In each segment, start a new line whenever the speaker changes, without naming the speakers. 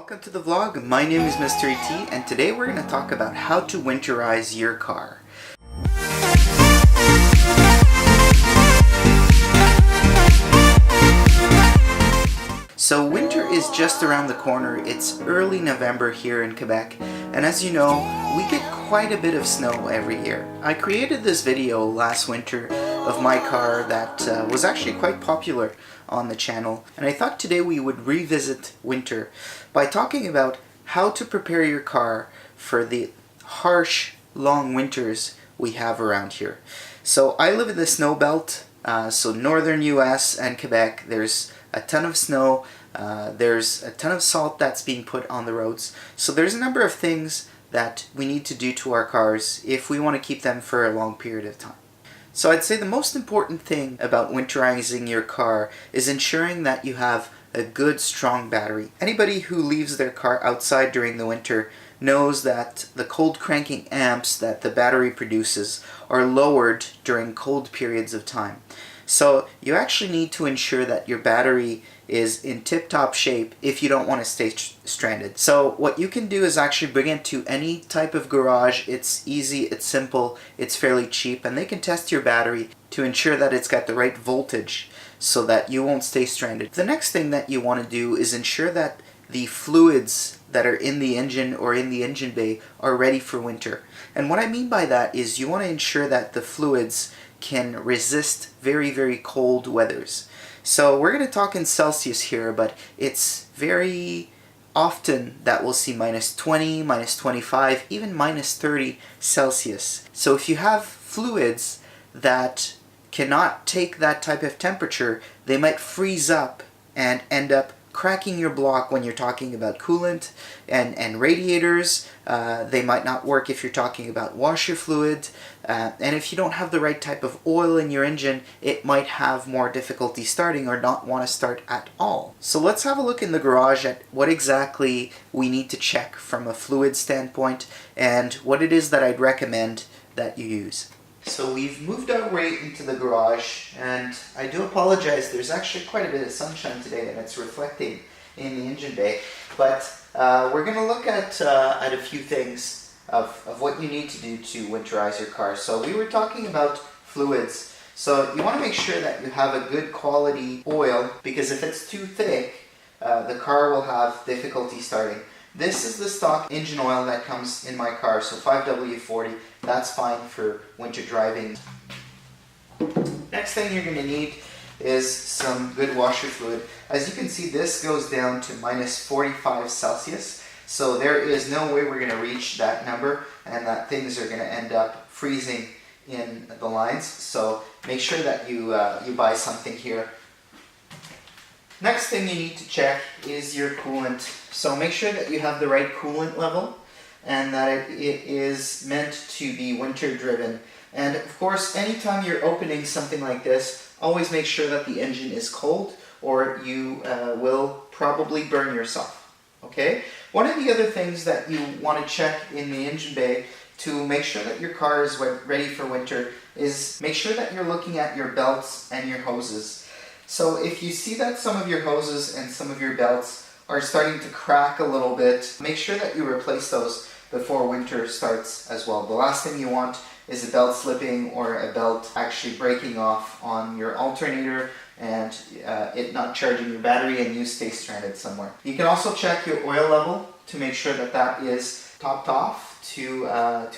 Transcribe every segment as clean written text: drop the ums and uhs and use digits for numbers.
Welcome to the vlog. My name is MisterET and today we're going to talk about how to winterize your car. So winter is just around the corner. It's early November here in Quebec, and as you know, we get quite a bit of snow every year. I created this video last winter of my car that was actually quite popular on the channel, and I thought today we would revisit winter by talking about how to prepare your car for the harsh, long winters we have around here. So I live in the snow belt, so northern US and Quebec. There's a ton of snow, there's a ton of salt that's being put on the roads, so there's a number of things that we need to do to our cars if we want to keep them for a long period of time. So I'd say the most important thing about winterizing your car is ensuring that you have a good strong battery. Anybody who leaves their car outside during the winter knows that the cold cranking amps that the battery produces are lowered during cold periods of time. So you actually need to ensure that your battery is in tip-top shape if you don't want to stay stranded. So what you can do is actually bring it to any type of garage. It's easy, it's simple, it's fairly cheap, and they can test your battery to ensure that it's got the right voltage so that you won't stay stranded. The next thing that you want to do is ensure that the fluids that are in the engine or in the engine bay are ready for winter. And what I mean by that is you want to ensure that the fluids can resist very, very cold weathers. So we're going to talk in Celsius here, but it's very often that we'll see minus 20, minus 25, even minus 30 Celsius. So if you have fluids that cannot take that type of temperature, they might freeze up and end up cracking your block when you're talking about coolant and radiators. They might not work if you're talking about washer fluid. And if you don't have the right type of oil in your engine, it might have more difficulty starting or not want to start at all. So let's have a look in the garage at what exactly we need to check from a fluid standpoint and what it is that I'd recommend that you use. So we've moved our way into the garage, and I do apologize, there's actually quite a bit of sunshine today and it's reflecting in the engine bay, but we're going to look at a few things of what you need to do to winterize your car. So we were talking about fluids, so you want to make sure that you have a good quality oil, because if it's too thick, the car will have difficulty starting. This is the stock engine oil that comes in my car, so 5W40, that's fine for winter driving. Next thing you're going to need is some good washer fluid. As you can see, this goes down to minus 45 Celsius, so there is no way we're going to reach that number and that things are going to end up freezing in the lines, so make sure that you buy something here. Next thing you need to check is your coolant. So make sure that you have the right coolant level and that it is meant to be winter driven. And of course, anytime you're opening something like this, always make sure that the engine is cold or you will probably burn yourself. Okay? One of the other things that you want to check in the engine bay to make sure that your car is ready for winter is make sure that you're looking at your belts and your hoses. So if you see that some of your hoses and some of your belts are starting to crack a little bit, make sure that you replace those before winter starts as well. The last thing you want is a belt slipping or a belt actually breaking off on your alternator and it not charging your battery and you stay stranded somewhere. You can also check your oil level to make sure that that is topped off to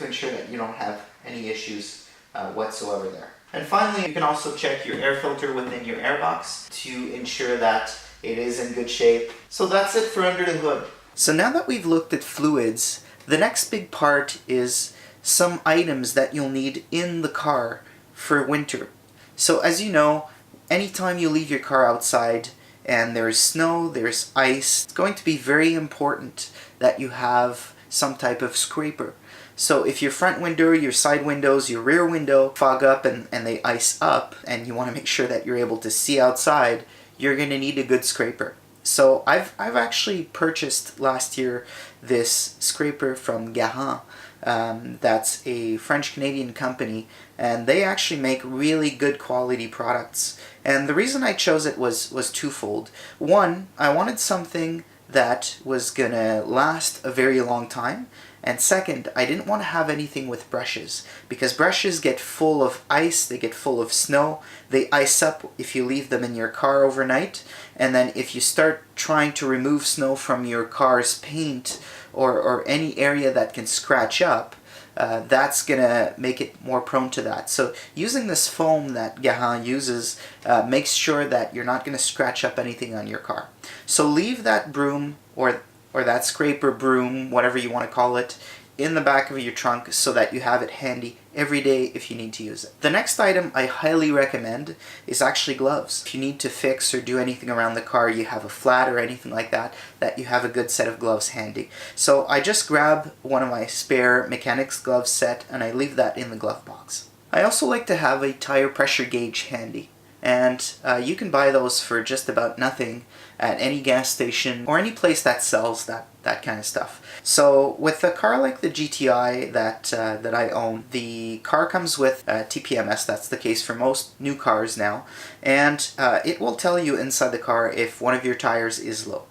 ensure that you don't have any issues whatsoever there. And finally, you can also check your air filter within your airbox to ensure that it is in good shape. So that's it for under the hood. So now that we've looked at fluids, the next big part is some items that you'll need in the car for winter. So as you know, anytime you leave your car outside and there's snow, there's ice, it's going to be very important that you have some type of scraper. So if your front window, your side windows, your rear window fog up and they ice up and you want to make sure that you're able to see outside, you're going to need a good scraper. So I've actually purchased last year this scraper from Garant. That's a French-Canadian company, and they actually make really good quality products. And the reason I chose it was twofold. One, I wanted something that was gonna last a very long time. And second, I didn't want to have anything with brushes, because brushes get full of ice, they get full of snow, they ice up if you leave them in your car overnight, and then if you start trying to remove snow from your car's paint or any area that can scratch up, that's gonna make it more prone to that. So using this foam that Gahan uses makes sure that you're not gonna scratch up anything on your car. So leave that broom or that scraper, broom, whatever you want to call it, in the back of your trunk so that you have it handy every day if you need to use it. The next item I highly recommend is actually gloves. If you need to fix or do anything around the car, you have a flat or anything like that, that you have a good set of gloves handy. So I just grab one of my spare mechanics glove set and I leave that in the glove box. I also like to have a tire pressure gauge handy. And you can buy those for just about nothing at any gas station or any place that sells that kind of stuff. So with a car like the GTI that I own, the car comes with TPMS. That's the case for most new cars now, and it will tell you inside the car if one of your tires is low.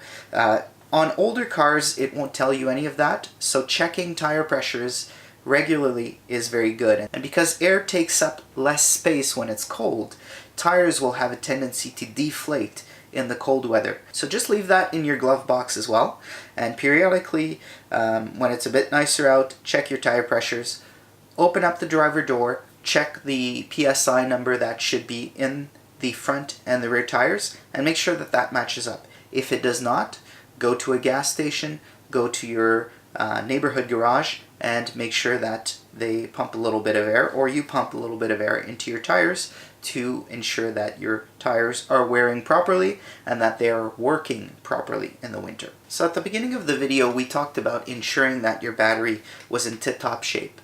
On older cars, it won't tell you any of that, so checking tire pressures regularly is very good. And because air takes up less space when it's cold, tires will have a tendency to deflate in the cold weather. So just leave that in your glove box as well, and periodically when it's a bit nicer out, check your tire pressures. Open up the driver door, check the PSI number that should be in the front and the rear tires, and make sure that that matches up. If it does not, go to a gas station, go to your neighborhood garage, and make sure that they pump a little bit of air, or you pump a little bit of air into your tires to ensure that your tires are wearing properly and that they are working properly in the winter. So at the beginning of the video, we talked about ensuring that your battery was in tip-top shape.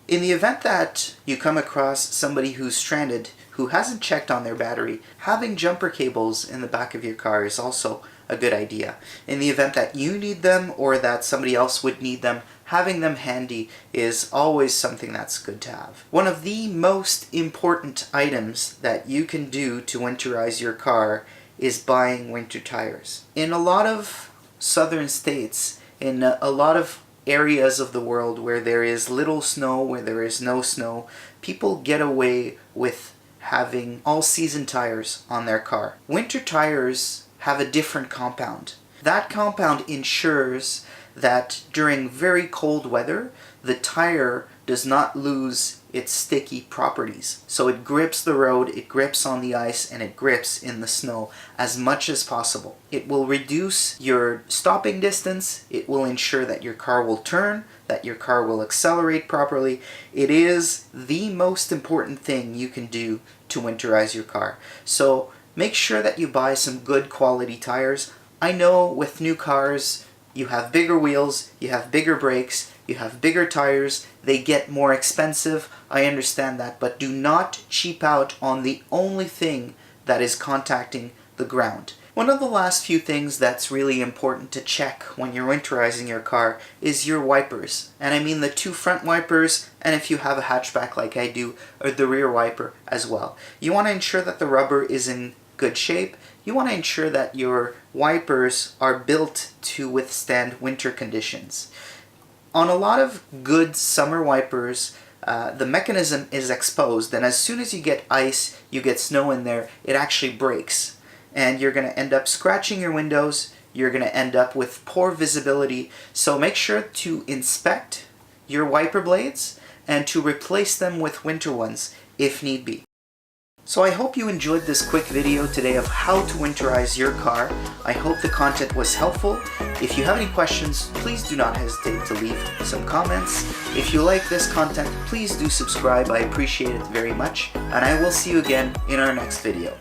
In the event that you come across somebody who's stranded, who hasn't checked on their battery, having jumper cables in the back of your car is also a good idea. In the event that you need them or that somebody else would need them, having them handy is always something that's good to have. One of the most important items that you can do to winterize your car is buying winter tires. In a lot of southern states, in a lot of areas of the world where there is little snow, where there is no snow, people get away with having all-season tires on their car. Winter tires have a different compound. That compound ensures that during very cold weather, the tire does not lose its sticky properties. So it grips the road, it grips on the ice, and it grips in the snow as much as possible. It will reduce your stopping distance, it will ensure that your car will turn, that your car will accelerate properly. It is the most important thing you can do to winterize your car. So make sure that you buy some good quality tires. I know with new cars, you have bigger wheels, you have bigger brakes, you have bigger tires, they get more expensive, I understand that, but do not cheap out on the only thing that is contacting the ground. One of the last few things that's really important to check when you're winterizing your car is your wipers. And I mean the two front wipers, and if you have a hatchback like I do, or the rear wiper as well. You want to ensure that the rubber is in good shape. You want to ensure that your wipers are built to withstand winter conditions. On a lot of good summer wipers, the mechanism is exposed, and as soon as you get ice, you get snow in there, it actually breaks. And you're going to end up scratching your windows, you're going to end up with poor visibility, so make sure to inspect your wiper blades and to replace them with winter ones if need be. So I hope you enjoyed this quick video today of how to winterize your car. I hope the content was helpful. If you have any questions, please do not hesitate to leave some comments. If you like this content, please do subscribe. I appreciate it very much. And I will see you again in our next video.